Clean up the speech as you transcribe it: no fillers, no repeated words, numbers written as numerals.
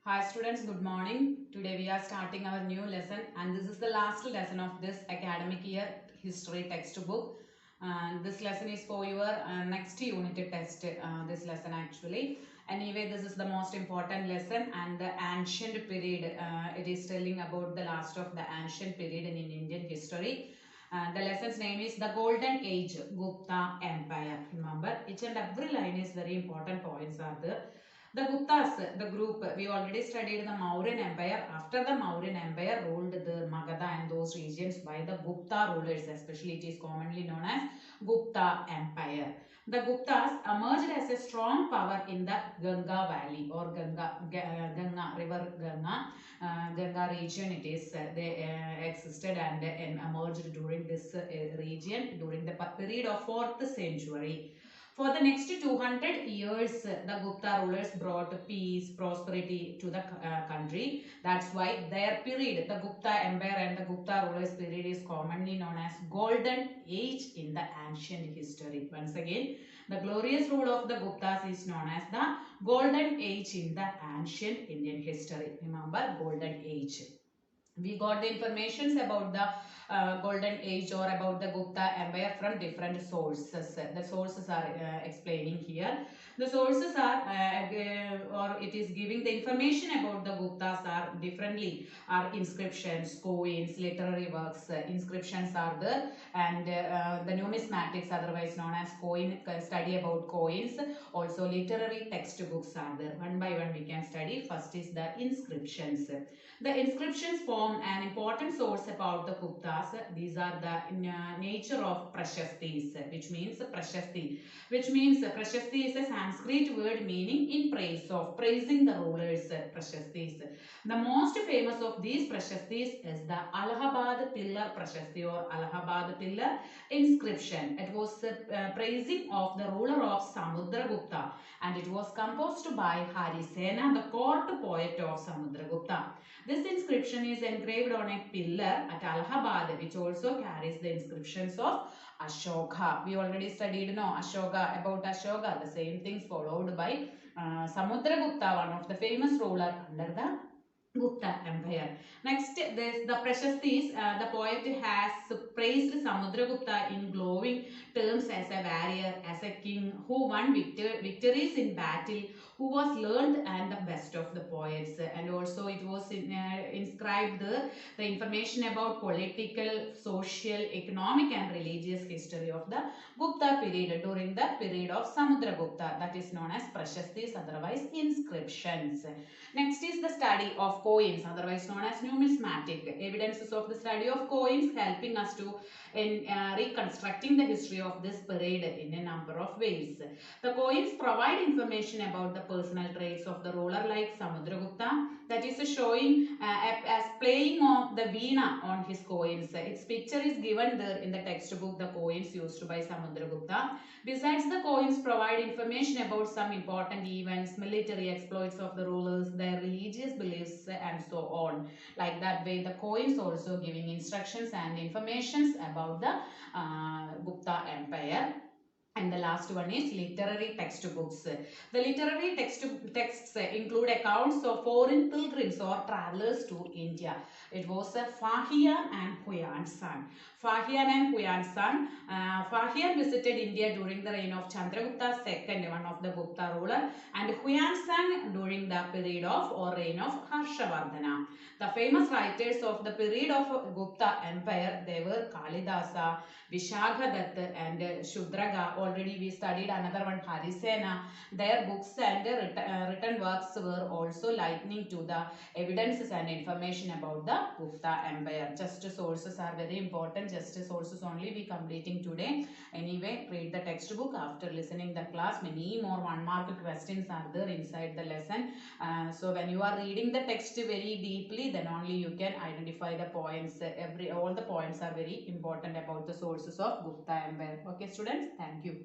Hi students, good morning. Today we are starting our new lesson and this is the last lesson of this academic year history textbook. And this lesson is for your next unit test, this lesson actually. Anyway, this is the most important lesson and the ancient period. It is telling about the last of the ancient period in Indian history. The lesson's name is The Golden Age, Gupta Empire. Remember, each and every line is very important points are there. The Guptas, the group, we already studied the Mauryan Empire. After the Mauryan Empire ruled the Magadha and those regions by the Gupta rulers, especially it is commonly known as Gupta Empire. The Guptas emerged as a strong power in the Ganga Valley or Ganga River Ganga region. It is they existed and emerged during this region during the period of 4th century. For the next 200 years, the Gupta rulers brought peace, prosperity to the country. That's why their period, the Gupta Empire and the Gupta rulers period is commonly known as Golden Age in the ancient history. Once again, the glorious rule of the Guptas is known as the Golden Age in the ancient Indian history. Remember, Golden Age. We got the informations about the golden age or about the Gupta Empire from different sources. The sources are explaining here. The sources are or it is giving the information about the Guptas are differently are inscriptions, coins, literary works. Inscriptions are there and the numismatics otherwise known as coin study about coins. Also literary textbooks are there. One by one we can study. First is the inscriptions. The inscriptions form an important source about the Guptas. These are the nature of prashastis, which means prashasti. Prashasti is a Sanskrit word meaning in praise of, praising the rulers, prashastis. The most famous of these prashastis is the Allahabad Pillar Prashasti or Allahabad Pillar inscription. It was praising of the ruler of Samudragupta and it was composed by Harisena, the court poet of Samudragupta. This inscription is engraved on a pillar at Allahabad, which also carries the inscriptions of Ashoka. We already studied Ashoka, about Ashoka, the same things followed by Samudragupta, one of the famous ruler under the Gupta Empire. Next, there's the Prashastis. The poet has praised Samudragupta in glowing terms as a warrior, as a king who won victories in battle, who was learned and the best of the poets. And also it was inscribed the information about political, social, economic and religious history of the Gupta period during the period of Samudragupta, that is known as Prashastis, otherwise inscriptions. Next is the study of coins, otherwise known as numismatic. Evidences of the study of coins helping us to in reconstructing the history of this period in a number of ways. The coins provide information about the personal traits of the ruler like Samudragupta, that is showing as playing of the veena on his coins. Its picture is given there in the textbook, the coins used by Samudragupta. Besides, the coins provide information about some important events, military exploits of the rulers, their religious beliefs and so on. Like that way, the coins also giving instructions and informations about the Gupta Empire. And the last one is literary textbooks. The literary texts include accounts of foreign pilgrims or travelers to India. It was Fahian and Huyan San. Fahian and Huyan San. Fahian visited India during the reign of Chandragupta II, one of the Gupta ruler, and Huyan San during the period of or reign of Harshavardhana. The famous writers of the period of Gupta Empire, they were Kalidasa, Vishagadatta and Shudraga. Already we studied another one, Harisena. Their books and written works were also lightning to the evidences and information about the Gupta Empire. Just sources are very important. Just sources only we completing today. Anyway, read the textbook. After listening the class, many more 1-mark questions are there inside the lesson. So when you are reading the text very deeply, then only you can identify the points. All the points are very important about the sources of Gupta Empire. Okay, students, thank you.